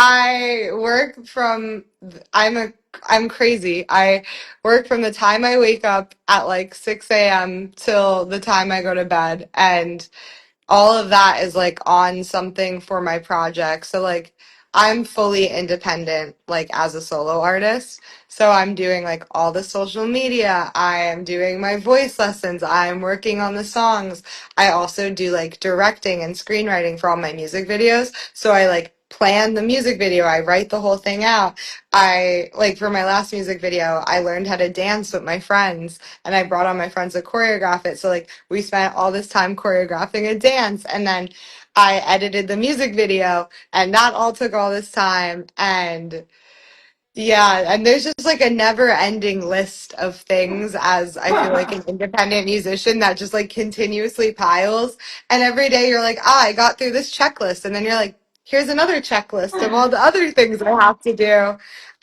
I work from I'm crazy. I work from the time I wake up at like 6 a.m. till the time I go to bed, and all of that is like on something for my project. So like I'm fully independent like as a solo artist. So I'm doing like all the social media. I am doing my voice lessons. I'm working on the songs. I also do like directing and screenwriting for all my music videos. So I like plan the music video. I write the whole thing out. I like for my last music video, I learned how to dance with my friends and I brought on my friends to choreograph it. So like we spent all this time choreographing a dance and then I edited the music video and that all took all this time and yeah, and there's just like a never ending list of things as I feel like an independent musician that just like continuously piles. And every day you're like, ah, I got through this checklist. And then you're like, here's another checklist of all the other things I have to do.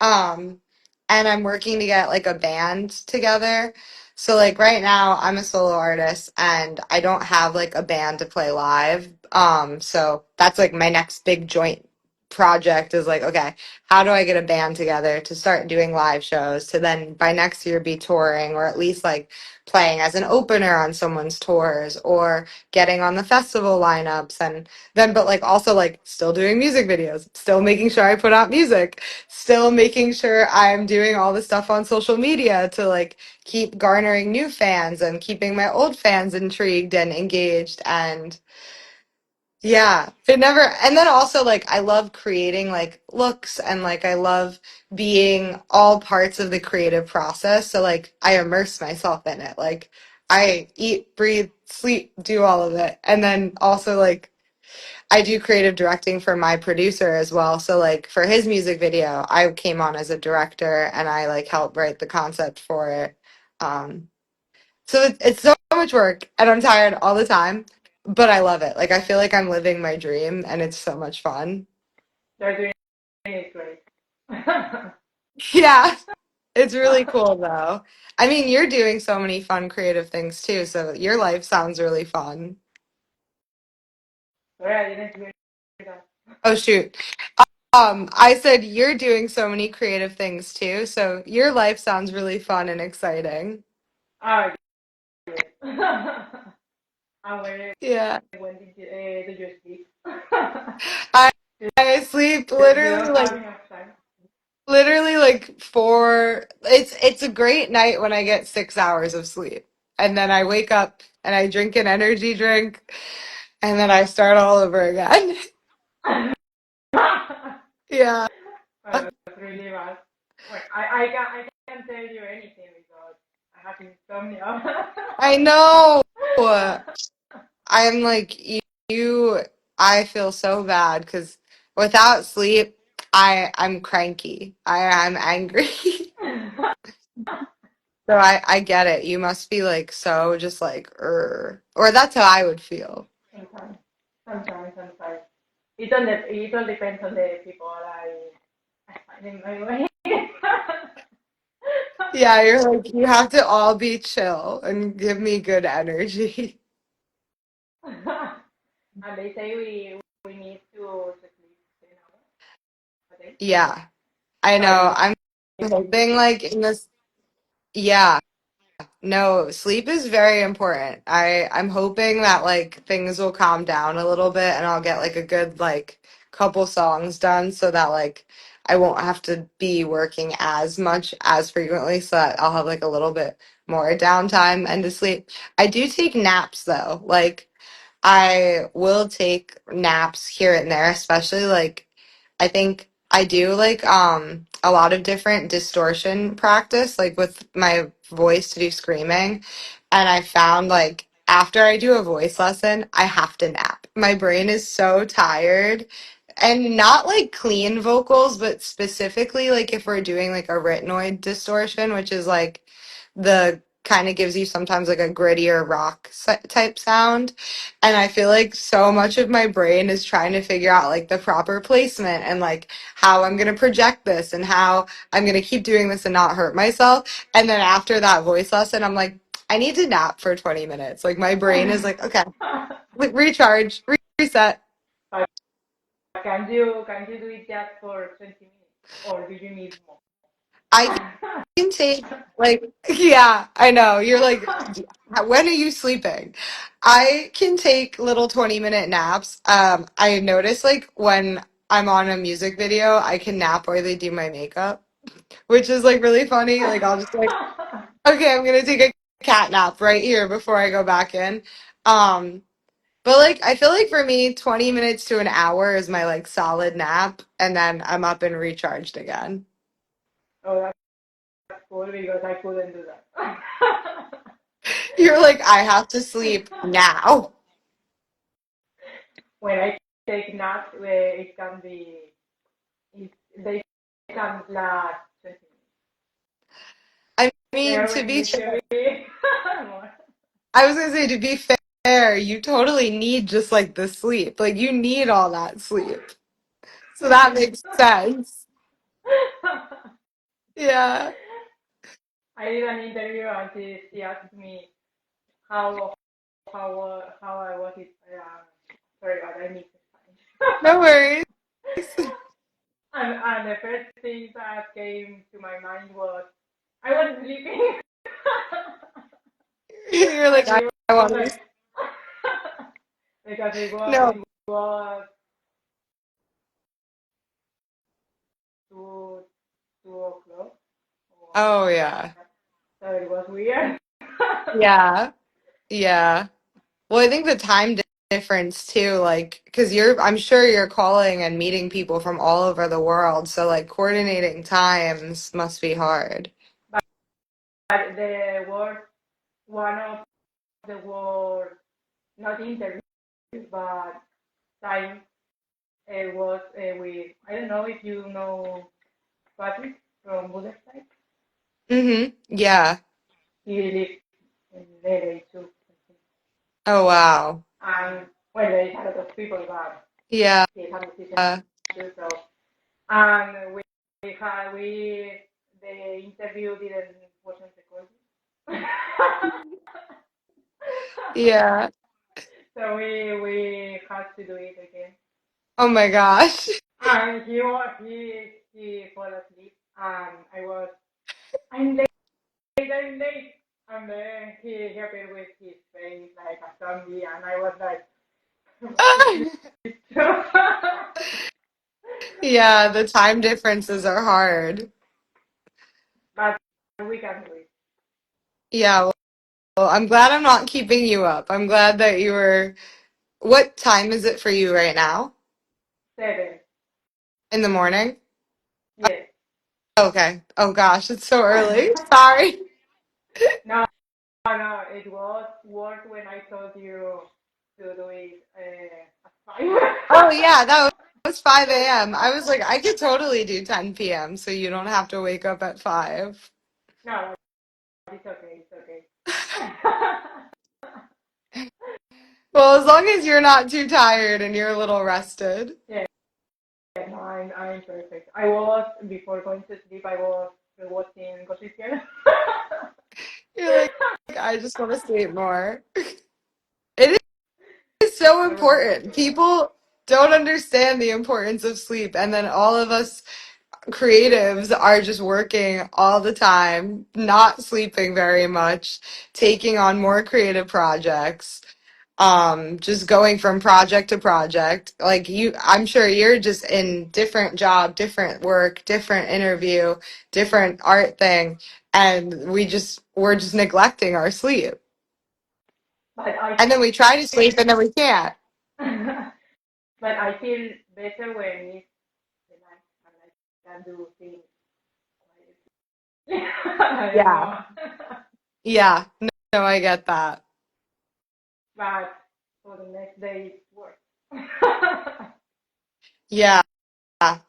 Um, and I'm working to get like a band together. So like right now I'm a solo artist and I don't have like a band to play live. So that's like my next big joint project is like, okay, how do I get a band together to start doing live shows to then by next year be touring or at least like playing as an opener on someone's tours or getting on the festival lineups and then but like also like still doing music videos, still making sure I put out music, still making sure I'm doing all the stuff on social media to like keep garnering new fans and keeping my old fans intrigued and engaged and yeah, it never, and then also like I love creating like looks and like I love being all parts of the creative process. So like I immerse myself in it. Like I eat, breathe, sleep, do all of it. And then also like I do creative directing for my producer as well. So like for his music video, I came on as a director and I like helped write the concept for it. Um, so it's so much work and I'm tired all the time, but I love it. Like I feel like I'm living my dream and it's so much fun. They're doing it great. Yeah, it's really cool though. I mean, you're doing so many fun creative things too, so your life sounds really fun. Sorry, I didn't hear that. Oh shoot. I said you're doing so many creative things too, so your life sounds really fun and exciting. Oh, yes. And Yeah. when did you sleep? I I sleep You don't have enough time. literally like four. It's a great night when I get 6 hours of sleep. And then I wake up and I drink an energy drink and then I start all over again. Yeah. Oh, that's really bad. Well, I can tell you anything because I have insomnia. I know. I'm like you I feel so bad because without sleep I'm cranky. I'm angry. So I get it. You must be like so just like or that's how I would feel. Sometimes, sometimes. It all depends on the people I find in my way. Yeah, you're like you have to all be chill and give me good energy. And they say we need to sleep 10 hours a day. Yeah, I So I know. I'm hoping like in this yeah, no, sleep is very important. I'm hoping that like things will calm down a little bit and I'll get like a good like couple songs done so that like I won't have to be working as much as frequently so that I'll have like a little bit more downtime and to sleep. I do take naps though. Like I will take naps here and there, especially like I think I do like a lot of different distortion practice, like with my voice to do screaming. And I found like after I do a voice lesson, I have to nap. My brain is so tired. And not like clean vocals, but specifically like if we're doing like a rytmanoid distortion, which is like the kind of gives you sometimes like a grittier type sound. And I feel like so much of my brain is trying to figure out like the proper placement and like how I'm going to project this and how I'm going to keep doing this and not hurt myself. And then after that voice lesson, I'm like, I need to nap for 20 minutes. Like my brain is like, okay, recharge, reset. I can you do it just for 20 minutes, or do you need more? I can take like yeah, I know. You're like when are you sleeping? I can take little 20-minute naps. I notice like when I'm on a music video, I can nap while they do my makeup, which is like really funny. Like I'll just like, okay, I'm gonna take a cat nap right here before I go back in. Um, but like I feel like for me, 20 minutes to an hour is my like solid nap, and then I'm up and recharged again. Oh, that's cool because I couldn't do that. You're like, I have to sleep now. When I take naps, it can be, they can last 20 minutes. I They mean, to already be usually fair, more. I was gonna say, to be fair, you totally need just like the sleep. Like, you need all that sleep. So that makes sense. Yeah. I did an interview and she asked me how how I was it. Sorry, but I need to No Spanish. worries. And the first thing that came to my mind was I was sleeping. You're like, And she I was want to. like because No. it was 2 o'clock or Oh, something yeah. like that. So it was weird. Yeah. Yeah. Well, I think the time difference too, like, because I'm sure you're calling and meeting people from all over the world. So, like, coordinating times must be hard. But the word one of the word not interview but time was with I don't know if you know Patrick from Buddhaside. Mm-hmm. Yeah. He lives in LA too. Oh, wow. And well, there is a lot of people, but Yeah. he is a musician too. So and we the interview didn't wasn't recorded. Yeah. So we had to do it again. Oh my gosh. And he fell asleep, and I was I'm late, I'm late, and then he appeared with his face like a zombie, and I was like, Yeah, the time differences are hard. but we can do it. Yeah, well, I'm glad I'm not keeping you up. I'm glad that you were. What time is it for you right now? 7, In the morning? yes. Okay. Oh gosh, it's so early. Sorry. No, no, it was worse when I told you to do it at 5. Oh yeah, that was 5 a.m. I was like, I could totally do 10 p.m. so you don't have to wake up at 5. No, it's okay, it's okay. Well, as long as you're not too tired and you're a little rested. Yeah, no, I'm perfect. I was, before going to sleep, I was watching Gossip Girl. You're like, I just want to sleep more. It is so I was important. People don't understand the importance of sleep, and then all of us creatives are just working all the time, not sleeping very much, taking on more creative projects, just going from project to project. Like you, I'm sure you're just in different job, different work, different interview, different art thing, and we're just neglecting our sleep. but I And then we try to feel, sleep and then we can't. but I feel better when it's the night and I can do things quietly. I don't Yeah. know. Yeah. No, I get that. But for the next day, it's work. Yeah.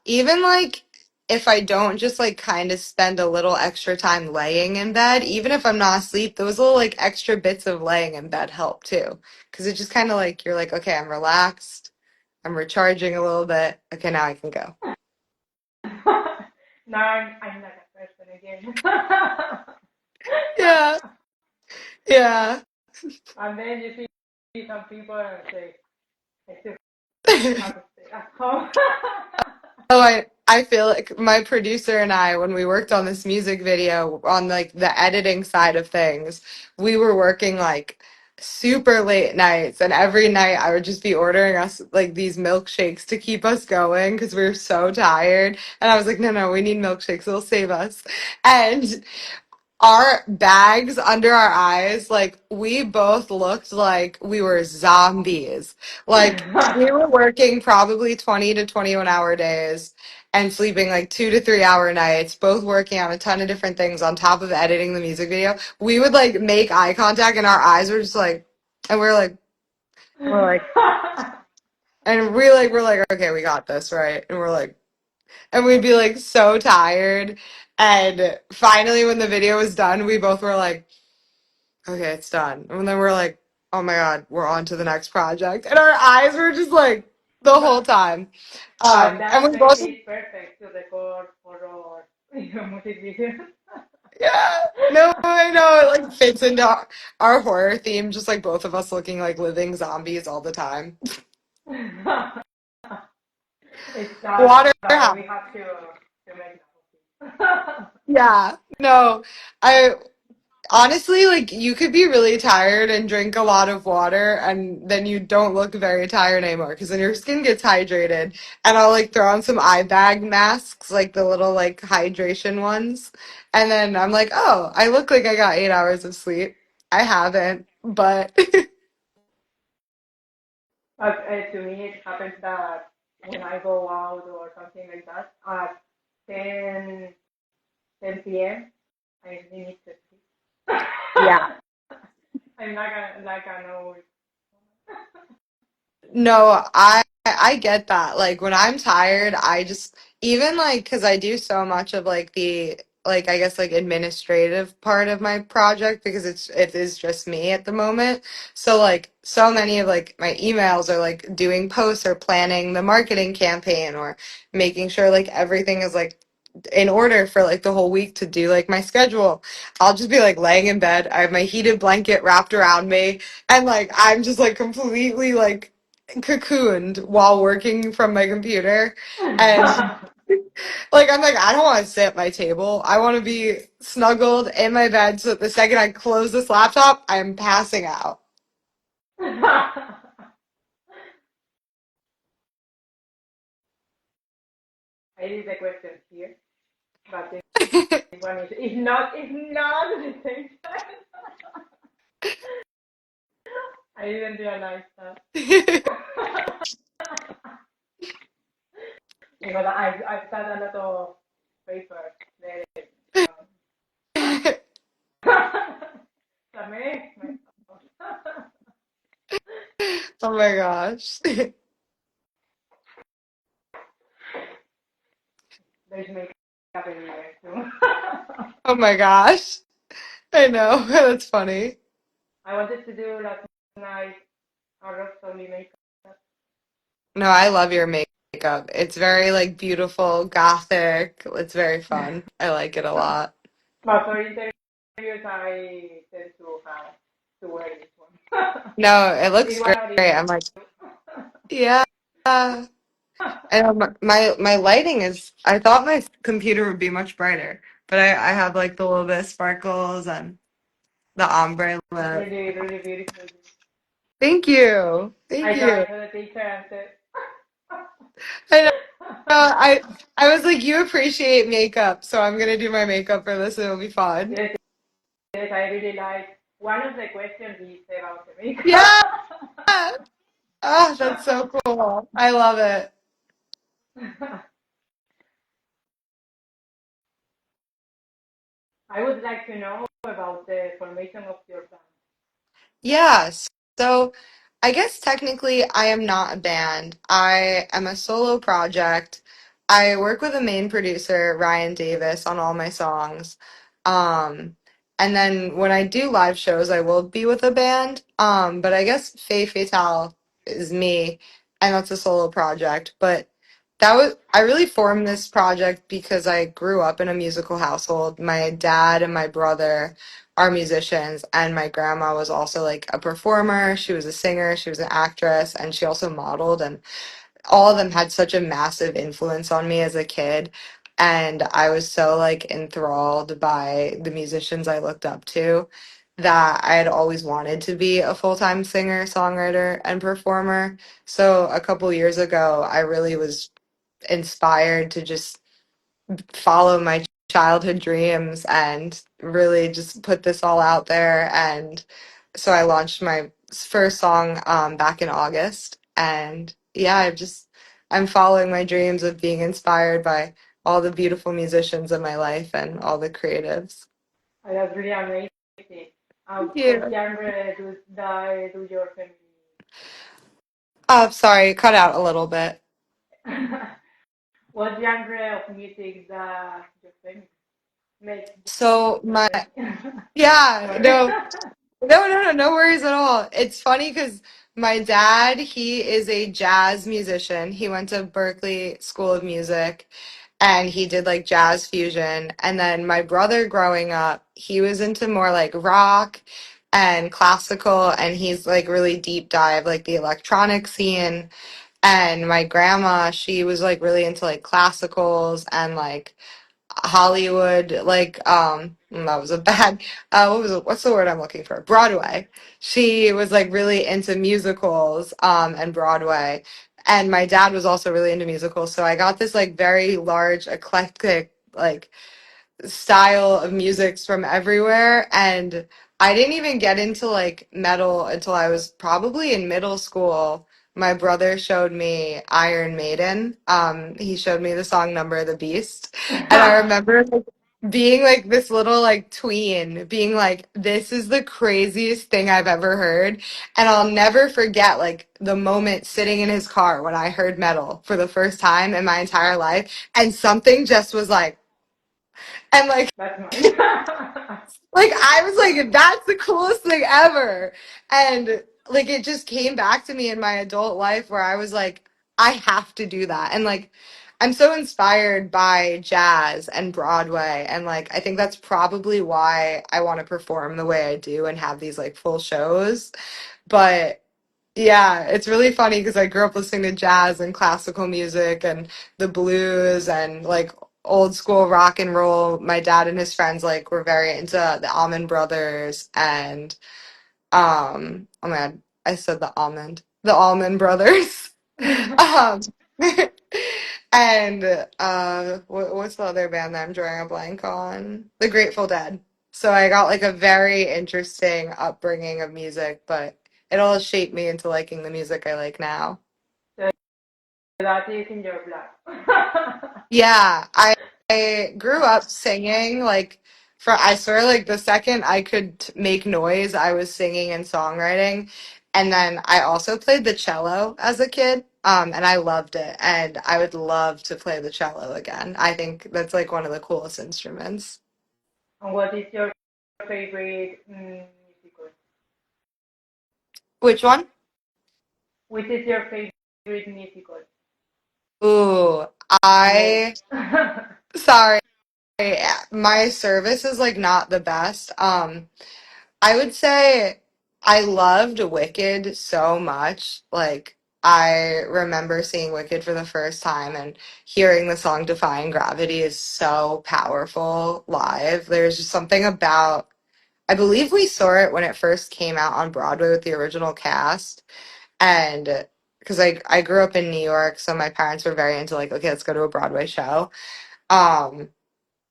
Even like if I don't just like kind of spend a little extra time laying in bed, even if I'm not asleep, those little like extra bits of laying in bed help too. Because it just kind of like you're like, okay, I'm relaxed, I'm recharging a little bit. Okay, now I can go. Now I'm not a person again. Yeah. Yeah. And then you see some people and say, I still have to stay. at home. Oh, I feel like my producer and I, when we worked on this music video on like the editing side of things, we were working like super late nights, and every night I would just be ordering us like these milkshakes to keep us going because we were so tired. And I was like, no, no, we need milkshakes, it'll save us. And our bags under our eyes, like we both looked like we were zombies. Like we were working probably 20 to 21-hour days and sleeping like 2 to 3 hour nights, both working on a ton of different things on top of editing the music video. We would like make eye contact and our eyes were just like, and we're like, and we're like, okay, we got this, right? And we're like, and we'd be like so tired. And finally, when the video was done, we both were like, okay, it's done. And then we're like, oh my God, we're on to the next project. And our eyes were just like the whole time. but And that we makes both, it perfect to record horror music videos. yeah, no, I know. It like fits into our horror theme, just like both of us looking like living zombies all the time. It's sad, Water, but we have to make that. yeah, no, I honestly, like you could be really tired and drink a lot of water and then you don't look very tired anymore because then your skin gets hydrated. And I'll like throw on some eye bag masks, like the little like hydration ones. And then I'm like, oh, I look like I got 8 hours of sleep. I haven't, but But to me, it happens that when I go out or something like that at 10 p.m., I need to sleep. yeah. I'm not gonna, like an old. No, I get that. Like when I'm tired, I just even like because I do so much of like the like I guess like administrative part of my project because it is just me at the moment. So like so many of like my emails are like doing posts or planning the marketing campaign or making sure like everything is like in order for like the whole week to do like my schedule. I'll just be like laying in bed. I have my heated blanket wrapped around me and like I'm just like completely like cocooned while working from my computer and like I'm like I don't want to sit at my table. I want to be snuggled in my bed so that the second I close this laptop, I'm passing out. I did the question here, but this one is not the same time. I didn't realize that. Because I've sent a lot of papers there. Um, También, Oh my gosh. there's makeup everywhere too. Oh my gosh. I know. That's funny. I wanted to do last night a Roxy makeup. No, I love your makeup. It's very like beautiful, gothic. It's very fun. I like it a lot. But for interviews, I tend to have to wear this one. No, it This looks one great. original. I'm like, yeah. And my lighting is I thought my computer would be much brighter, but I have like the little bit of sparkles and the ombre lip. Really, really beautiful. Thank you. Thank I you. tried to the teacher and said, I know I was like, you appreciate makeup, so I'm gonna do my makeup for this and it'll be fun. yes, yes, I really like. One of the questions is about the Yeah. makeup. Oh, that's so cool. I love it. I would like to know about the formation of your band. Yeah, so I guess technically I am not a band. I am a solo project. I work with a main producer, Ryan Davis, on all my songs. Um, and then when I do live shows, I will be with a band. But I guess Fae Fatale is me, and that's a solo project. But I really formed this project because I grew up in a musical household. My dad and my brother are musicians, and my grandma was also like a performer. She was a singer, she was an actress, and she also modeled. And all of them had such a massive influence on me as a kid. And I was so like enthralled by the musicians I looked up to that I had always wanted to be a full-time singer, songwriter, and performer. So a couple years ago, I really was inspired to just follow my childhood dreams and really just put this all out there. And so I launched my first song back in August. And yeah, I'm following my dreams of being inspired by all the beautiful musicians in my life and all the creatives. That's really amazing. Thank What you. genre do your family? Sorry, cut out a little bit. What genre of music does your family make? So Your my family? yeah, Sorry. no, no worries at all. It's funny because my dad, he is a jazz musician. He went to Berklee School of Music and he did like jazz fusion. And then my brother growing up, he was into more like rock and classical, and he's like really deep dive like the electronic scene. And my grandma, she was like really into like classicals and like Hollywood, like that was a bad what's the word I'm looking for? Broadway. She was like really into musicals and Broadway. And my dad was also really into musicals, so I got this like very large eclectic like style of musics from everywhere. And I didn't even get into like metal until I was probably in middle school. My brother showed me Iron Maiden. He showed me the song Number of the Beast. And I remember like, being like this little like tween, being like, this is the craziest thing I've ever heard. And I'll never forget like the moment sitting in his car when I heard metal for the first time in my entire life. And something just was like, and like That's nice. like I was like, that's the coolest thing ever. And like it just came back to me in my adult life where I was like, I have to do that. And like I'm so inspired by jazz and Broadway. And like I think that's probably why I want to perform the way I do and have these like full shows. But yeah, it's really funny because I grew up listening to jazz and classical music and the blues and like old school rock and roll. My dad and his friends like were very into the Allman Brothers and oh my God, I said the Allman Brothers. um and what's the other band that I'm drawing a blank on? The Grateful Dead. So I got like a very interesting upbringing of music, but it all shaped me into liking the music I like now. So that is in your blood. Yeah, I grew up singing like for I swear like the second I could make noise, I was singing and songwriting. And then I also played the cello as a kid. And I loved it. And I would love to play the cello again. I think that's like one of the coolest instruments. And what is your favorite musical? Which one? Which is your favorite musical? Ooh, Name. I sorry, my service is like not the best. I would say I loved Wicked so much. Like, I remember seeing Wicked for the first time and hearing the song Defying Gravity is so powerful live. There's just something about, I believe we saw it when it first came out on Broadway with the original cast. And because I grew up in New York, so my parents were very into like, okay, let's go to a Broadway show. Um,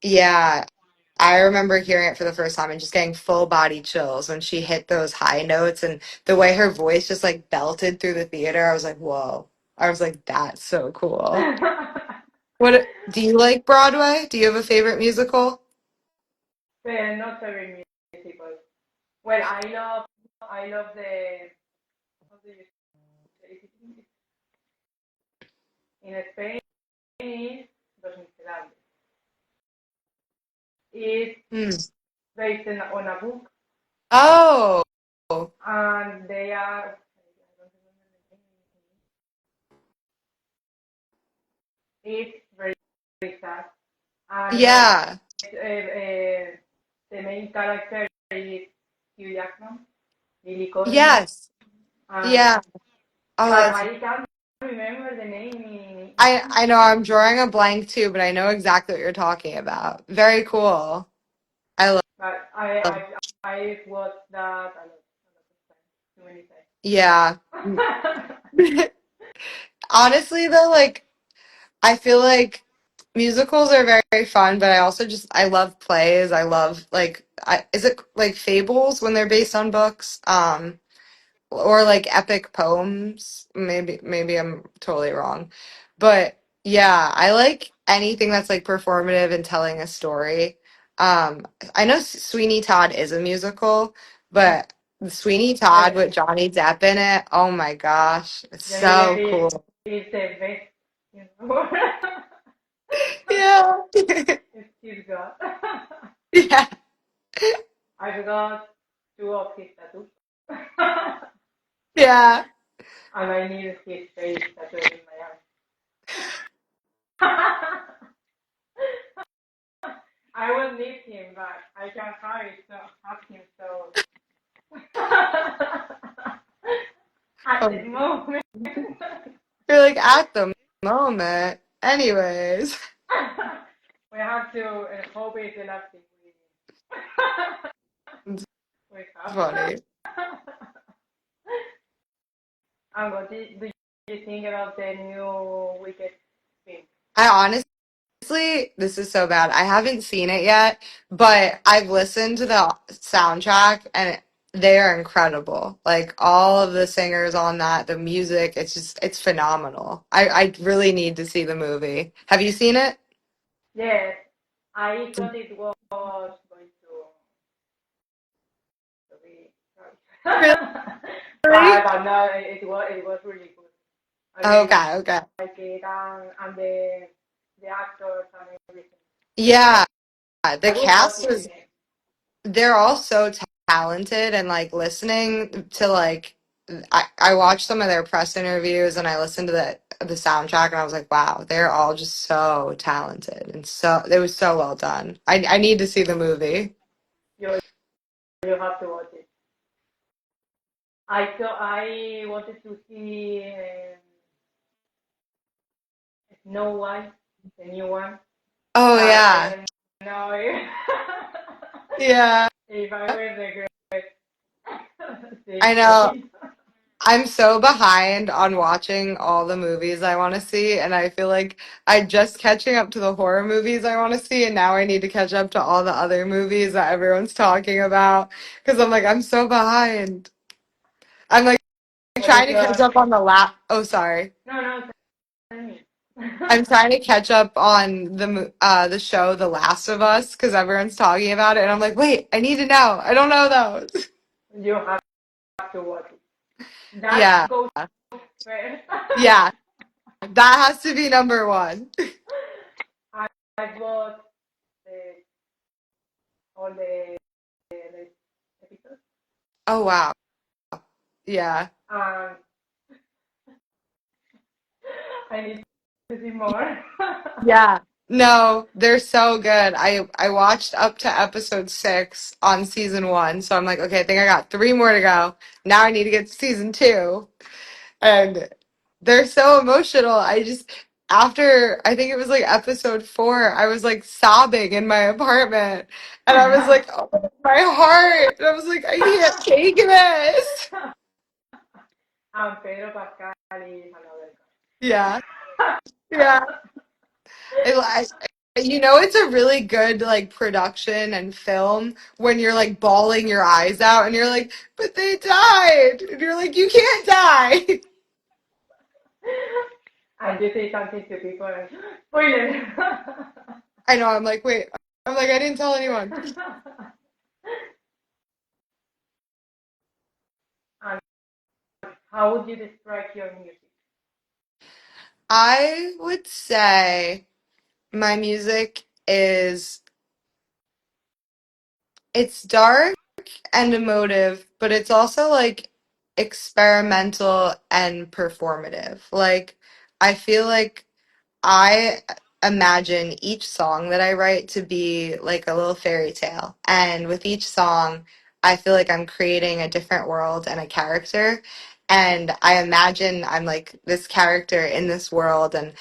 yeah, I remember hearing it for the first time and just getting full body chills when she hit those high notes and the way her voice just like belted through the theater. I was like, whoa. I was like, that's so cool. What do you like Broadway? Do you have a favorite musical? Well, not every musical. Well, I love the, how do you say it in Spain is Los Miserables. It's Hmm. based on a book, Oh, and they are, I don't remember the name. It's very, very sad. And yeah. the main character is Hugh Jackman, Lily Collins, Yes. and Yeah. Oh, but that's my remember the name in I know I'm drawing a blank too, but I know exactly what you're talking about. Very cool. I but love. I watched that a lot of times, too many Yeah. times. Honestly, though, like I feel like musicals are very fun, but I also just I love plays. I love like is it like fables when they're based on books? Or like epic poems. Maybe I'm totally wrong. But yeah, I like anything that's like performative and telling a story. I know Sweeney Todd is a musical, but Sweeney Todd I with Johnny Depp in it, oh my gosh, it's Johnny so Depp cool. is the best, you know. Yeah. He's God. Yeah. I've got two of his tattoos. Yeah. And I need his face tattooed in my arm. I will need him, but I can have him so at Oh, the moment. you're like at the moment. Anyways, We have to hope it's the last thing it's we have. funny. And what do you think about the new Wicked thing? I honestly, this is so bad. I haven't seen it yet, but I've listened to the soundtrack and they are incredible. Like all of the singers on that, the music, it's phenomenal. I really need to see the movie. Have you seen it? Yes, I thought it was going to be Really? but no, it was really good. I really Okay, okay. like it and the actors and everything. Yeah, the I will watch cast it was again. they're all so talented and like listening to like I watched some of their press interviews and I listened to the soundtrack and I was like, wow, they're all just so talented and so it was so well done. I need to see the movie. You you have to watch it. I thought I wanted to see Snow White, the new one, Oh but I yeah. don't know if, Yeah. if I will regret I seeing know. it. I'm so behind on watching all the movies I want to see, and I feel like I'm just catching up to the horror movies I want to see, and now I need to catch up to all the other movies that everyone's talking about because I'm like, I'm so behind. I'm like What trying is to catch your up on the lap. Oh, sorry. no tell me. I'm trying to catch up on the show The Last of Us because everyone's talking about it, and I'm like, wait, I need to know. I don't know those. You have to watch it. That Yeah, goes first. yeah, that has to be number one. I I watched the, all the episodes. Oh wow. Yeah. And I need to see more. Yeah. No, they're so good. I watched up to episode 6 on season 1, so I'm like, okay, I think I got 3 more to go. Now I need to get to season 2. And they're so emotional. I just after I think it was like episode 4, I was like sobbing in my apartment. And I was like, oh, my heart. And I was like, I can't take this. And Pedro Pascal is another Yeah. guy. Yeah. You know, it's a really good like production and film when you're like bawling your eyes out and you're like, but they died. And you're like, you can't die. And you say something to people and spoiler. I know, I'm like, wait. I'm like, I didn't tell anyone. And how would you describe your music? I would say my music is it's dark and emotive, but it's also like experimental and performative. Like I feel like I imagine each song that I write to be like a little fairy tale. And with each song, I feel like I'm creating a different world and a character. and I imagine I'm like this character in this world, and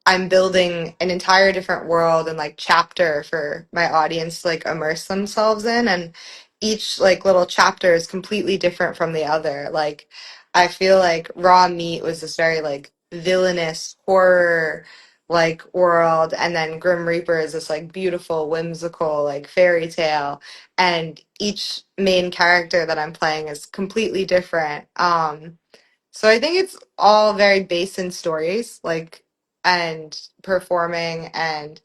I'm building an entire different world and like chapter for my audience to like immerse themselves in, and each like little chapter is completely different from the other. Like I feel like Raw Meat was this very like villainous horror like world, and then Grim Reaper is this like beautiful whimsical like fairy tale, and each main character that I'm playing is completely different. So I think it's all very based in stories, like, and performing and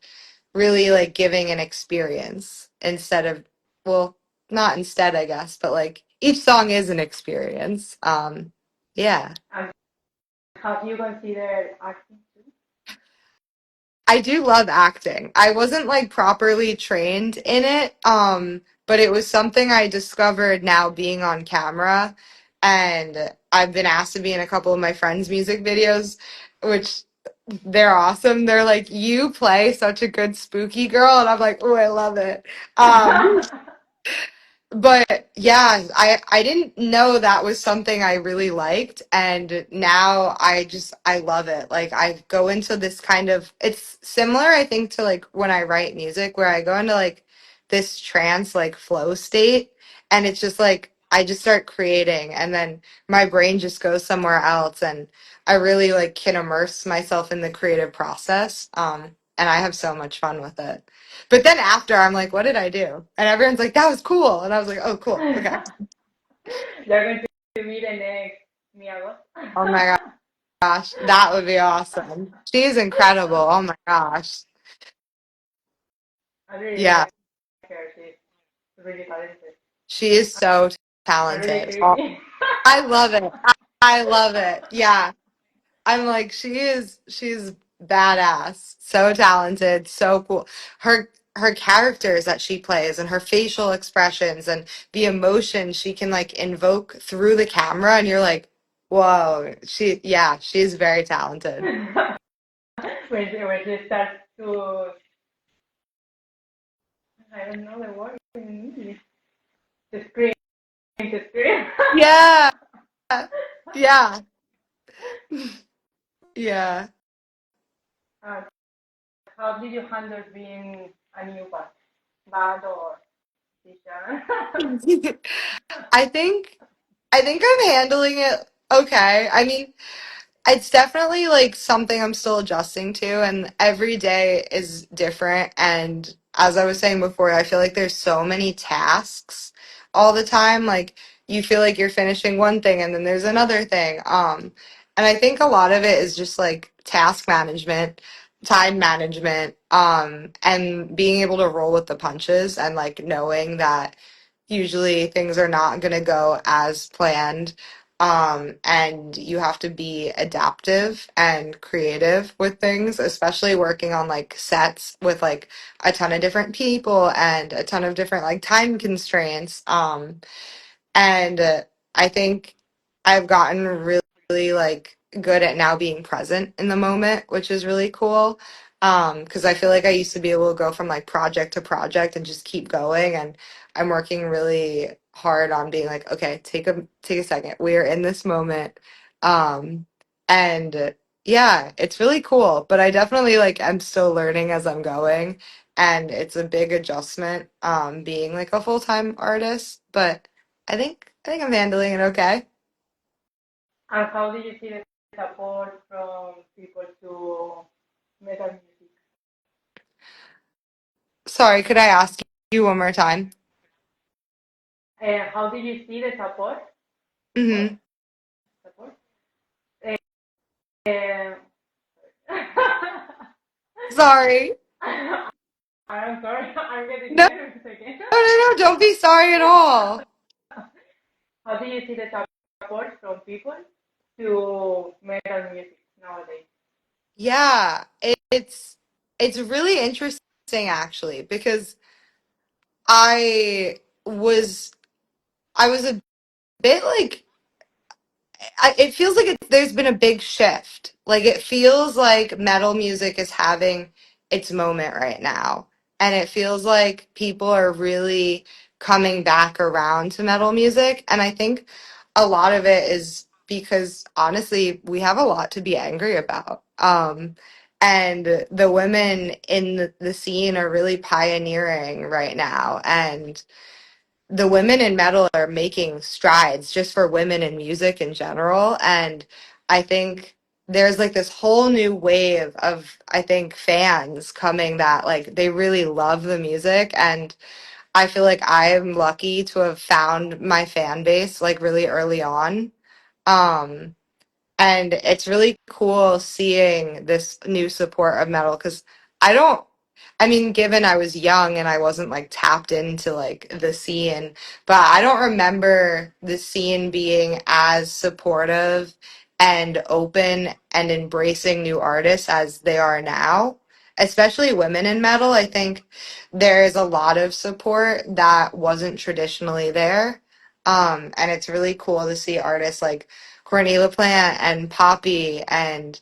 really like giving an experience instead of, well, not instead, I guess, but like each song is an experience. Yeah. And have you considered acting too? I do love acting. I wasn't like properly trained in it, but it was something I discovered now being on camera, and I've been asked to be in a couple of my friends' music videos, which they're awesome. They're like, "You play such a good spooky girl," and I'm like, "Oh, I love it." Um, but yeah, I didn't know that was something I really liked, and now I love it. Like I go into this kind of, it's similar I think to like when I write music, where I go into like this trance like flow state, and it's just like I just start creating, and then my brain just goes somewhere else, and I really like can immerse myself in the creative process. And I have so much fun with it. But then after, I'm like, what did I do? And everyone's like, that was cool. And I was like, oh, cool. Okay. They're going to be the next Miagos. Oh my gosh. That would be awesome. She's incredible. Oh my gosh. I really Yeah. like her. She's really talented. She is so And really talented. Oh, creepy. I love it. I love it. Yeah. I'm like, she's badass. So talented. So cool. Her characters that she plays and her facial expressions and the emotion she can like invoke through the camera, and you're like, whoa, yeah, she's very talented. when she starts to, I don't know the word in English, to scream, to scream. Yeah. Yeah. Yeah. uh, how did you handle being a new band or teacher? I think I think I'm handling it okay. I mean, it's definitely like something I'm still adjusting to, and every day is different. And as I was saying before, I feel like there's so many tasks all the time. Like you feel like you're finishing one thing and then there's another thing. And I think a lot of it is just like task management, time management, and being able to roll with the punches, and like knowing that usually things are not going to go as planned, and you have to be adaptive and creative with things, especially working on like sets with like a ton of different people and a ton of different like time constraints. And I think I've gotten really like good at now being present in the moment, which is really cool. Because I feel like I used to be able to go from like project to project and just keep going, and I'm working really hard on being like, okay, take a second. We are in this moment. And yeah, it's really cool, but I definitely like I'm still learning as I'm going, and it's a big adjustment being like a full-time artist, but I think I'm handling it okay. And how did you see the support from people to metal music? Sorry, could I ask you one more time? How did you see the support? Support? Mm-hmm. Support? Uh, Sorry. I'm sorry, I'm getting No, nervous again. no, no, no, don't be sorry at all. How do you see the support from people to metal music nowadays? Yeah, it's really interesting actually, because I was I was a bit like it feels like there's been a big shift. Like it feels like metal music is having its moment right now. And it feels like people are really coming back around to metal music. And I think a lot of it is because honestly, we have a lot to be angry about. And the women in the scene are really pioneering right now. And the women in metal are making strides just for women in music in general. And I think there's like this whole new wave of, I think, fans coming that like they really love the music. And I feel like I'm lucky to have found my fan base like really early on. Um, and it's really cool seeing this new support of metal because I don't, I mean, given I was young and I wasn't like tapped into like the scene, but I don't remember the scene being as supportive and open and embracing new artists as they are now, especially women in metal. I think there's a lot of support that wasn't traditionally there. And it's really cool to see artists like Courtney LaPlante and Poppy and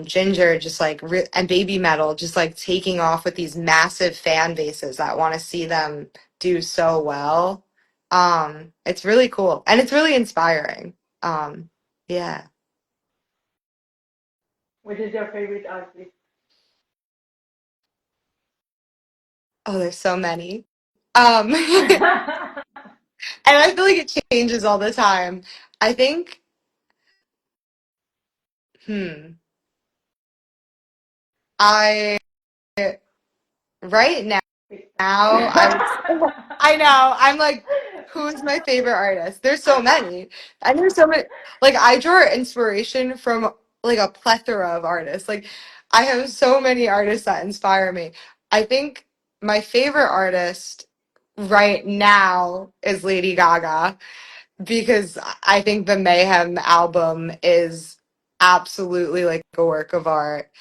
Ginger just like and Baby Metal just like taking off with these massive fan bases that want to see them do so well. It's really cool and it's really inspiring. Yeah. Which is your favorite artist? Oh, there's so many. And I feel like it changes all the time. I think, I right now I would I know. I'm like, who's my favorite artist? There's so many. And there's so many like I draw inspiration from like a plethora of artists. Like I have so many artists that inspire me. I think my favorite artist right now is Lady Gaga because I think the Mayhem album is absolutely like a work of art.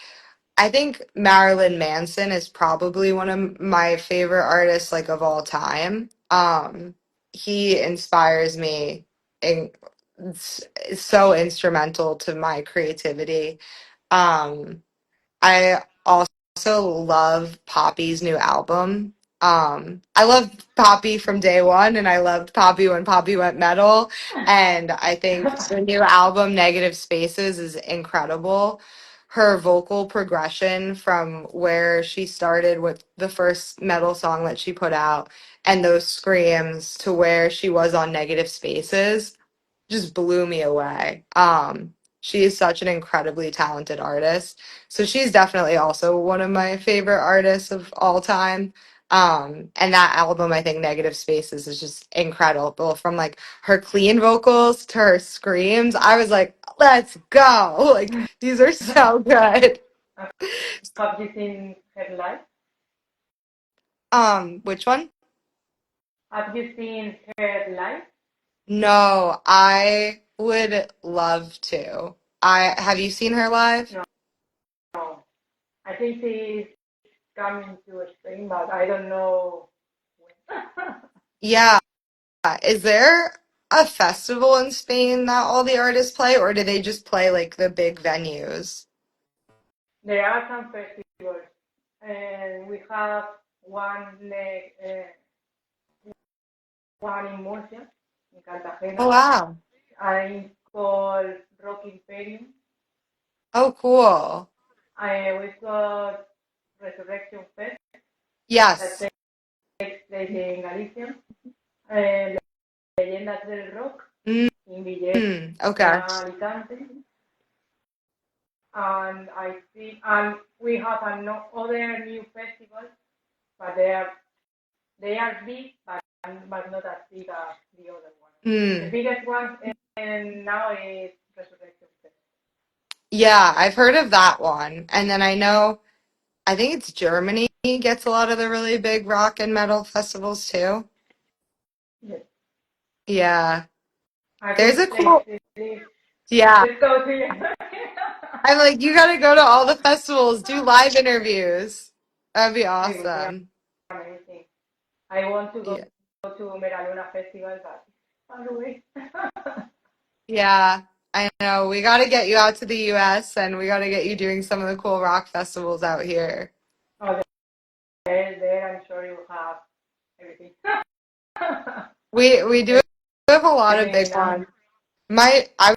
I think Marilyn Manson is probably one of my favorite artists like of all time. He inspires me and is so instrumental to my creativity. Um, I also love Poppy's new album. I loved Poppy from day one, and I loved Poppy when Poppy went metal. And I think the new album, Negative Spaces, is incredible. Her vocal progression from where she started with the first metal song that she put out and those screams to where she was on Negative Spaces just blew me away. She is such an incredibly talented artist. So she's definitely also one of my favorite artists of all time. And that album, I think Negative Spaces is just incredible. From like her clean vocals to her screams, I was like, let's go. Like these are so good. Have you seen her live? Which one? Have you seen her live? No, I would love to. I have you seen her live? No, no. I think she's coming to Spain, but I don't know when. Yeah. Is there a festival in Spain that all the artists play, or do they just play like the big venues? There are some festivals, and we have one in Murcia, in Oh, Cartagena, wow. and it's called Rock Imperium. Oh, cool. We've got Resurrection Fest that Yes. takes place in Galicia, and Leyendas del Rock in Villena, Okay. Alicante, and I think and we have other new festivals, but they are big, but not as big as the other ones. The Hmm. biggest one and now is Resurrection Fest. Yeah, I've heard of that one. And then I know, I think it's Germany gets a lot of the really big rock and metal festivals too. Yes. Yeah. A There's a good place cool, to live. yeah. Let's go to you. I'm like, you gotta go to all the festivals, do live interviews. That'd be It would be awesome. amazing. I want to go Yeah. to Meraluna Festival, but far away. Yeah, I know. We got to get you out to the US and we got to get you doing some of the cool rock festivals out here. Oh, there, I'm sure you have everything. We do have a lot of Everything big enough. ones. I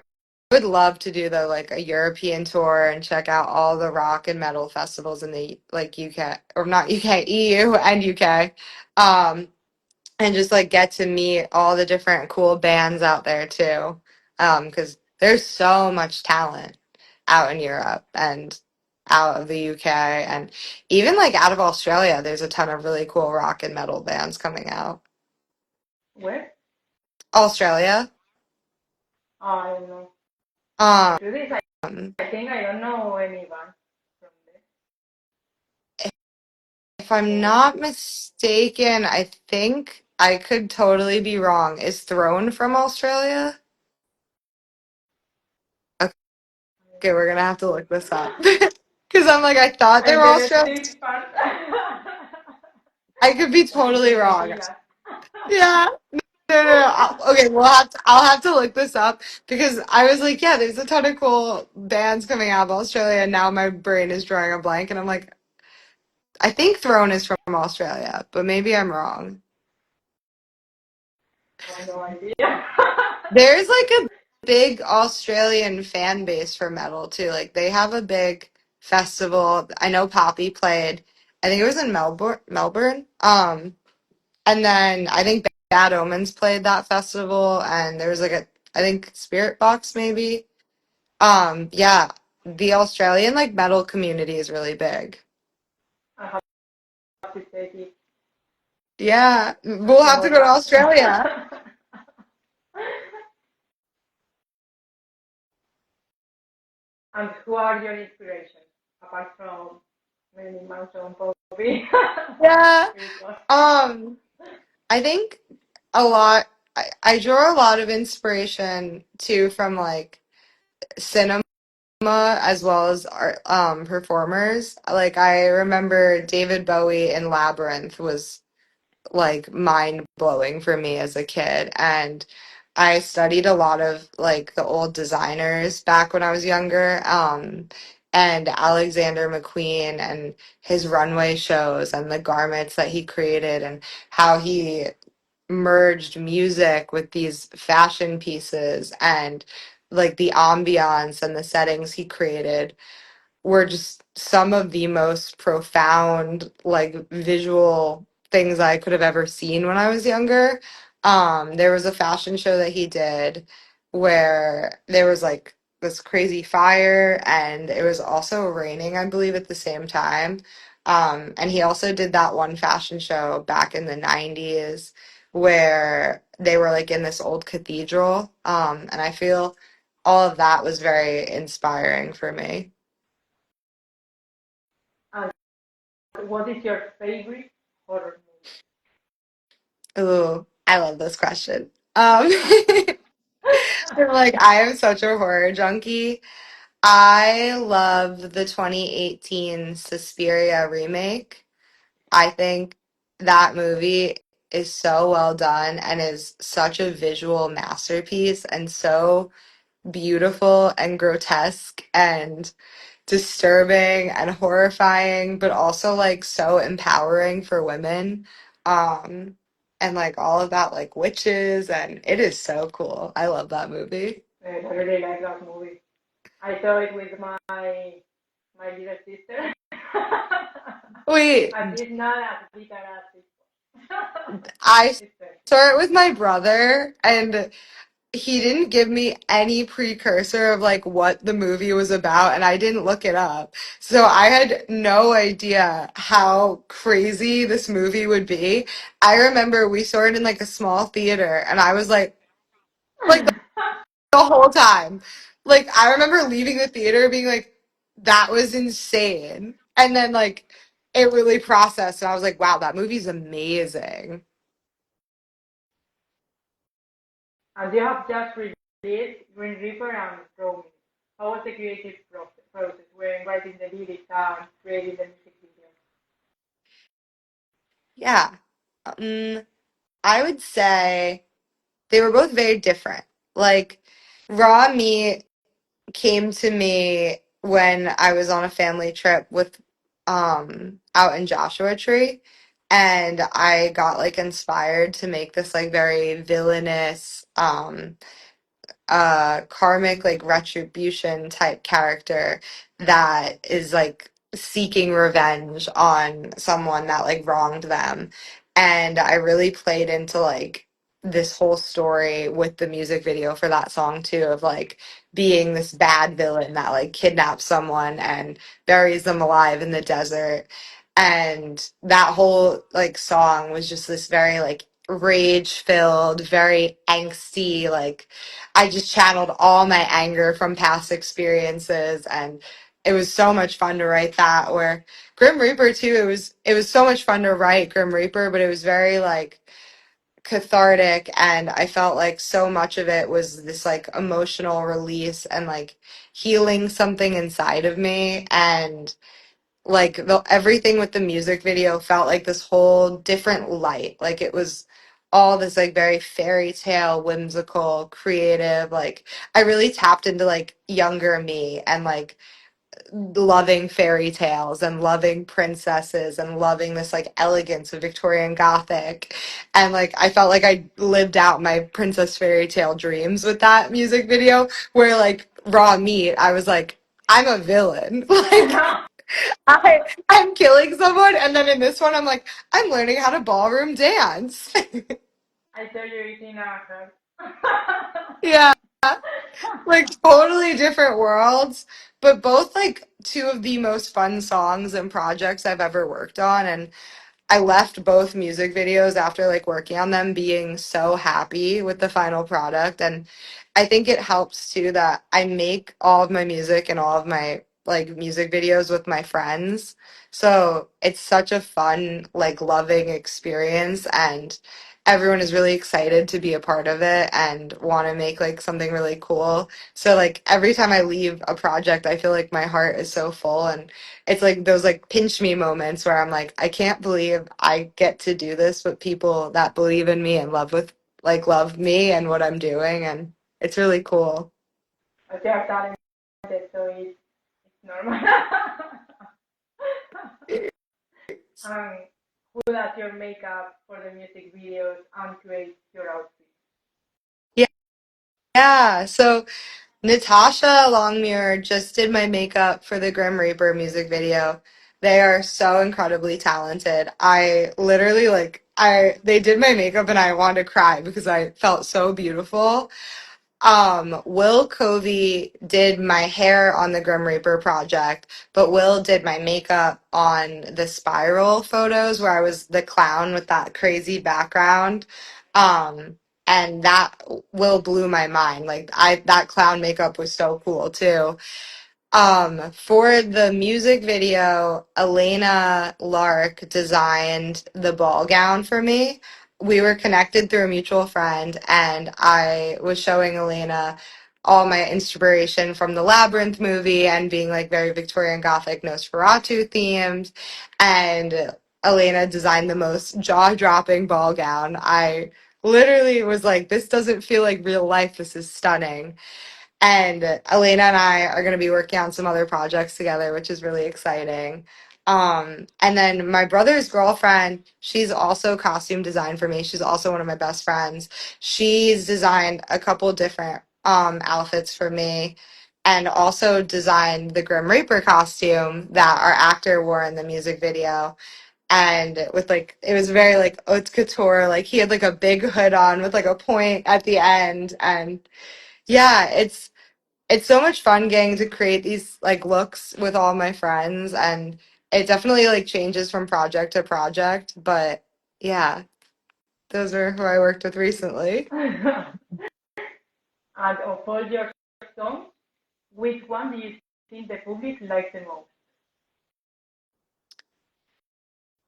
would love to do the like a European tour and check out all the rock and metal festivals in the like UK or not UK, EU and UK. Um, and just like get to meet all the different cool bands out there too. Because there's so much talent out in Europe and out of the UK and even like out of Australia, there's a ton of really cool rock and metal bands coming out. Where? Australia. I don't know. The Um, truth is, I think I don't know anyone from there. if I'm Or not mistaken, I think I could totally be wrong. Is Throne from Australia? Okay, we're gonna have to look this up. Because I'm like, I thought they and were the Australian. six part. I could be Like totally the wrong. Vegas. Yeah. No, no, no. Okay, I'll have to look this up because I was like, yeah, there's a ton of cool bands coming out of Australia, and now my brain is drawing a blank, and I'm like, I think Throne is from Australia, but maybe I'm wrong. I have no idea. There's like a big Australian fan base for metal too. Like they have a big festival. I know Poppy played. I think it was in Melbourne. And then I think Bad Omens played that festival, and there was like a I think Spirit Box maybe. Yeah, the Australian like metal community is really big. I have to take it Yeah, we'll have to more go to time. Australia. And who are your inspirations apart from Marilyn Manson, Bobby? Yeah. Because Um, I think a lot. I draw a lot of inspiration too from like cinema as well as art, performers. Like I remember David Bowie in Labyrinth was like mind blowing for me as a kid. And I studied a lot of like the old designers back when I was younger. And Alexander McQueen and his runway shows and the garments that he created and how he merged music with these fashion pieces and like the ambiance and the settings he created were just some of the most profound, like visual things I could have ever seen when I was younger. There was a fashion show that he did where there was like this crazy fire and it was also raining, I believe, at the same time. And he also did that one fashion show back in the 90s where they were like in this old cathedral. And I feel all of that was very inspiring for me. and what is your favorite horror Ooh, I love this question. I'm movie? like, I am such a horror junkie. I love the 2018 Suspiria remake. I think that movie is so well done and is such a visual masterpiece and so beautiful and grotesque and disturbing and horrifying, but also like so empowering for women. Um, and like all about like witches, and it is so cool. I love that movie. I really like that movie. I saw it with my little sister. Wait, And she's not as big as my I sister. saw it with my brother, and he didn't give me any precursor of like what the movie was about, and I didn't look it up. So I had no idea how crazy this movie would be. I remember we saw it in like a small theater, and I was like the whole time. Like I remember leaving the theater being like, that was insane. And then like it really processed and I was like, wow, that movie's amazing. And you have just released Green Reaper and Roaming. How was the creative process when writing the lyrics and creating the music video? Yeah. I would say they were both very different. Like Raw Meat came to me when I was on a family trip with out in Joshua Tree and I got like inspired to make this like very villainous a karmic like retribution type character that is like seeking revenge on someone that like wronged them. And I really played into like this whole story with the music video for that song too, of like being this bad villain that like kidnaps someone and buries them alive in the desert. And that whole like song was just this very like rage filled, very angsty, like I just channeled all my anger from past experiences, and it was so much fun to write that. Where Grim Reaper too, it was so much fun to write Grim Reaper, but it was very like cathartic, and I felt like so much of it was this like emotional release and like healing something inside of me. And like everything with the music video felt like this whole different light. Like it was all this like very fairy tale, whimsical, creative. Like I really tapped into like younger me and like loving fairy tales and loving princesses and loving this like elegance of Victorian Gothic. And like I felt like I lived out my princess fairy tale dreams with that music video, where like raw meat, I was like, I'm a villain. Like I'm killing someone, and then in this one, I'm like, I'm learning how to ballroom dance. I tell you, it's in our heart. Yeah, like totally different worlds, but both like two of the most fun songs and projects I've ever worked on. And I left both music videos after like working on them being so happy with the final product. And I think it helps too that I make all of my music and all of my like music videos with my friends. So it's such a fun, like loving experience, and everyone is really excited to be a part of it and want to make like something really cool. So like every time I leave a project, I feel like my heart is so full, and it's like those like pinch me moments where I'm like, I can't believe I get to do this with people that believe in me and love me and what I'm doing, and it's really cool. But they are talented, so it's normal. um, who does your makeup for the music videos and creates your outfits? Yeah, yeah. So Natasha Longmuir just did my makeup for the Grim Reaper music video. They are so incredibly talented. I literally like I they did my makeup and I wanted to cry because I felt so beautiful. Will Covey did my hair on the Grim Reaper project, but Will did my makeup on the spiral photos where I was the clown with that crazy background. Um, and that Will blew my mind. Like that clown makeup was so cool too. For the music video, Elena Lark designed the ball gown for me. We were connected through a mutual friend, and I was showing Elena all my inspiration from the Labyrinth movie and being like very Victorian Gothic Nosferatu themed. And Elena designed the most jaw-dropping ball gown. I literally was like, this doesn't feel like real life. This is stunning. And Elena and I are going to be working on some other projects together, which is really exciting. And then my brother's girlfriend, she's also costume designed for me. She's also one of my best friends. She's designed a couple different outfits for me, and also designed the Grim Reaper costume that our actor wore in the music video. And with like, it was very like haute couture. Like he had like a big hood on with like a point at the end. And yeah, it's so much fun getting to create these like looks with all my friends, and it definitely like changes from project to project, but yeah, those are who I worked with recently. And of all your songs, which one do you think the public likes the most?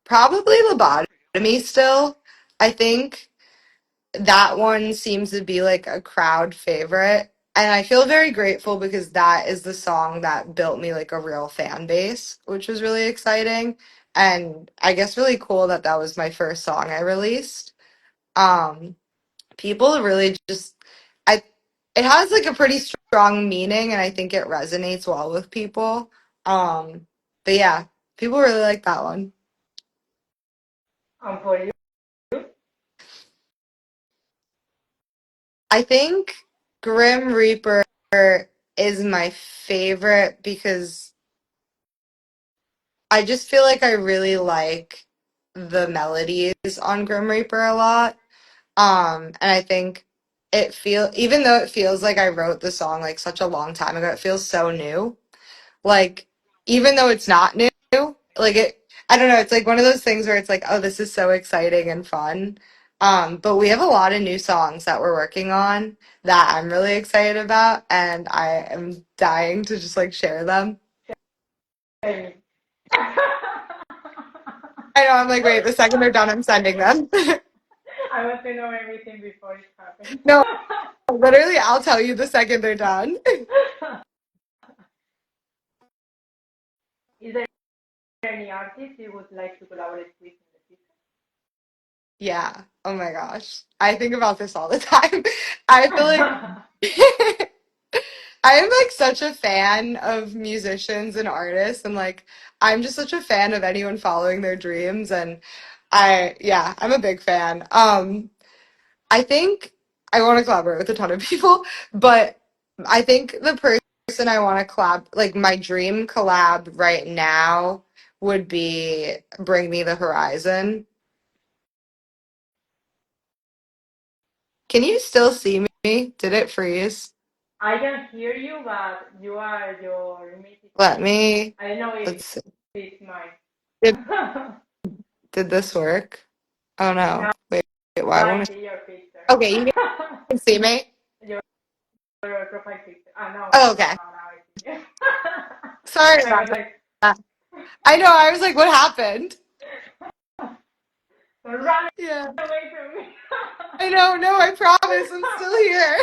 Probably Lobotomy still. I think that one seems to be like a crowd favorite. And I feel very grateful because that is the song that built me like a real fan base, which was really exciting. And I guess really cool that that was my first song I released. Um, People really just I it has like a pretty strong meaning, and I think it resonates well with people. Um but yeah, people really like that one. And for you? I think Grim Reaper is my favorite because I just feel like I really like the melodies on Grim Reaper a lot. And I think even though it feels like I wrote the song like such a long time ago, it feels so new. Like, even though it's not new, like I don't know, it's like one of those things where it's like, oh, this is so exciting and fun. But we have a lot of new songs that we're working on that I'm really excited about, and I am dying to just like share them. Same. I know, I'm like, wait, the second they're done, I'm sending them. I want to know everything before it happens. No, literally, I'll tell you the second they're done. Is there any artist you would like to collaborate with in the future? Yeah. Oh my gosh. I think about this all the time. I feel like I am like such a fan of musicians and artists, and like I'm just such a fan of anyone following their dreams, and yeah, I'm a big fan. I think I want to collaborate with a ton of people, but I think the person I want to collab, like my dream collab right now would be Bring Me the Horizon. Can you still see me? Did it freeze? I can hear you, but your image is Let fading. me, I don't know if let's see. it's mine. Did, did this work? Oh no. Now Wait, why I won't it? see your picture. Okay, you can see me? Your profile picture. Oh, okay. Now I see you. Sorry I about was like, that. I know, I was like, what happened? run Yeah. away from me. I know, no, I promise, I'm still here.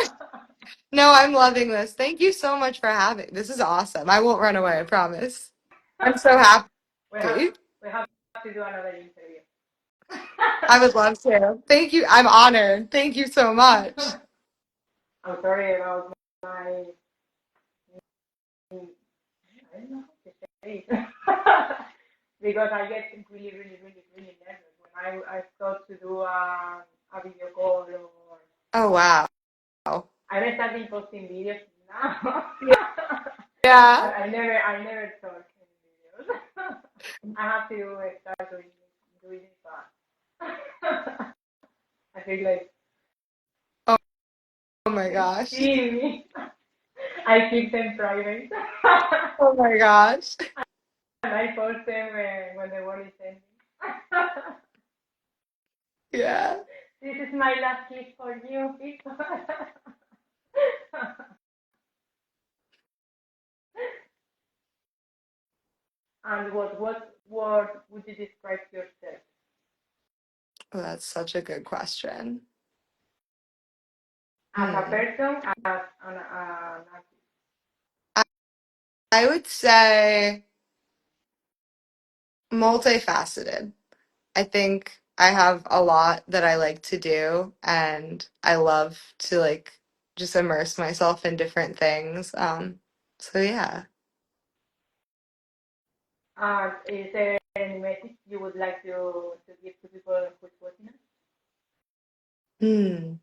No, I'm loving this. Thank you so much for having. This is awesome. I won't run away, I promise. I'm so we have happy. we have to do another interview. I would love to. Thank you. I'm honored. Thank you so much. I'm sorry about my I don't know how to say it. Because I get really nervous when I start to do a video call or Oh wow. I'm starting posting videos now. Yeah. But I never talk in videos. I have to start doing it, but I feel like Oh, oh my it's gosh. seeing me. I keep them private. Oh my gosh. And I post them when the world is ending. Yeah. This is my last clip for you, people. And what word would you describe yourself? Oh, that's such a good question. As a Hmm. person, as an artist. I, I would say multifaceted. I think I have a lot that I like to do, and I love to like just immerse myself in different things. So yeah. And is there any message you would like to give to people who's watching us? Hmm.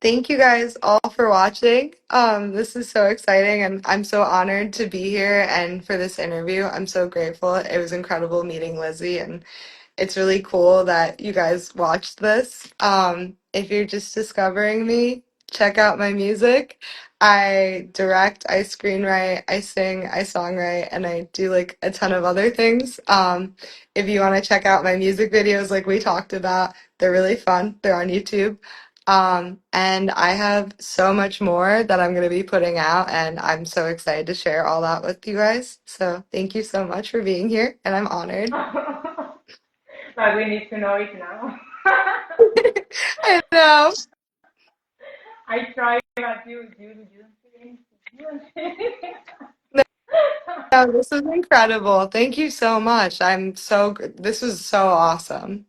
Thank you guys all for watching. This is so exciting, and I'm so honored to be here and for this interview. I'm so grateful. It was incredible meeting Lizzie, and it's really cool that you guys watched this. If you're just discovering me, check out my music. I direct, I screenwrite, I sing, I songwrite, and I do like a ton of other things. If you want to check out my music videos, like we talked about, they're really fun. They're on YouTube. And I have so much more that I'm going to be putting out, and I'm so excited to share all that with you guys. So thank you so much for being here, and I'm honored. But we need to know it now. I know. I try, but you don't say anything. You don't say anything. No, this is incredible. Thank you so much. This was so awesome.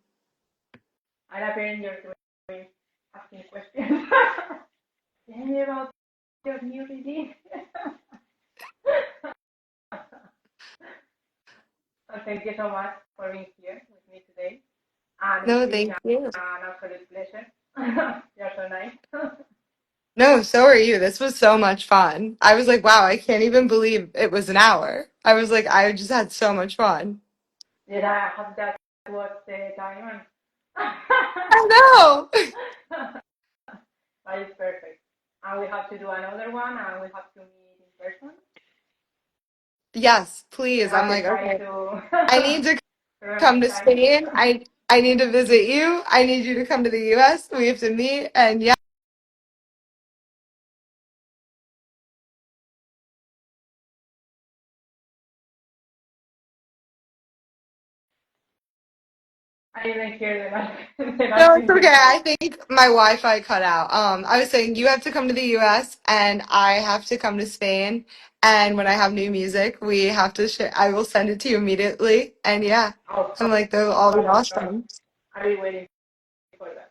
And apparently you're doing asking questions. Tell me about your new release. And thank you so much for being here with me today. And it's No, been thank you. an absolute pleasure. You're so nice. No, so are you. This was so much fun. I was like, wow, I can't even believe it was an hour. I was like, I just had so much fun. Did I have that was the time? I know. That is perfect. And we have to do another one, and we have to meet in person. Yes, We please. I'm have to like, try okay, to I need to come remember to time. Spain. I need to visit you. I need you to come to the US. We have to meet. And yeah, I didn't hear the last no, it's thing you okay. said. I think my Wi-Fi cut out. I was saying you have to come to the US and I have to come to Spain. And when I have new music, we have to share. I will send it to you immediately. And yeah, Of I'm like, they'll of all be course, of course. awesome. I'll be waiting for that.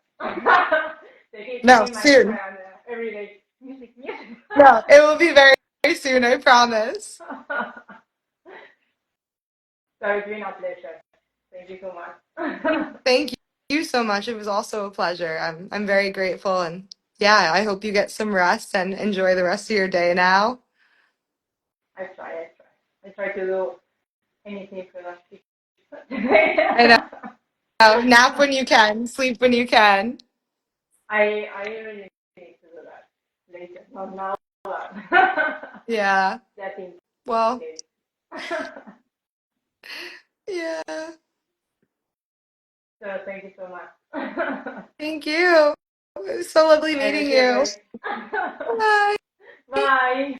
They keep No, checking my soon. Instagram every day. Music, music. No, it will be very, very soon. I promise. So it's been a pleasure. Thank you so much. Thank you so much. It was also a pleasure. I'm very grateful and yeah, I hope you get some rest and enjoy the rest of your day now. I try, I try. I try to do anything productive. I know. Nap when you can, sleep when you can. I really need to do that later, not now. But Yeah. that in Well, case. yeah. So thank you so much. Thank you. It was so lovely I meeting wish you a you. great. Bye. Bye.